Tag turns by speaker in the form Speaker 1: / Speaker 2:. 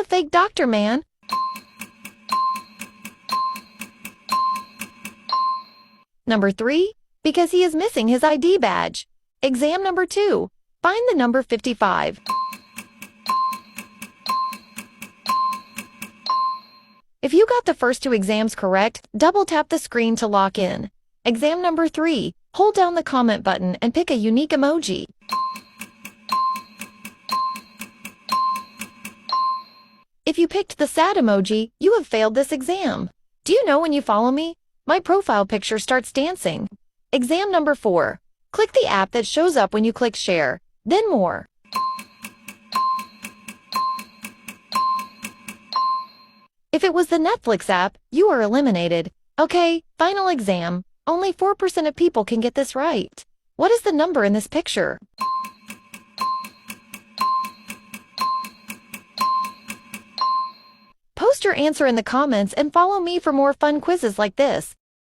Speaker 1: a fake doctor, man. Number 3. Because he is missing his ID badge. Exam number 2. Find the number 55. If you got the first 2 exams correct, double tap the screen to lock in. Exam number 3. Hold down the comment button and pick a unique emoji. If you picked the sad emoji, you have failed this exam. Do you know when you follow me, my profile picture starts dancing? Exam number 4. Click the app that shows up when you click share, then more. If it was the Netflix app, you are eliminated. Okay, final exam. Only 4% of people can get this right. What is the number in this picture? Post your answer in the comments and follow me for more fun quizzes like this.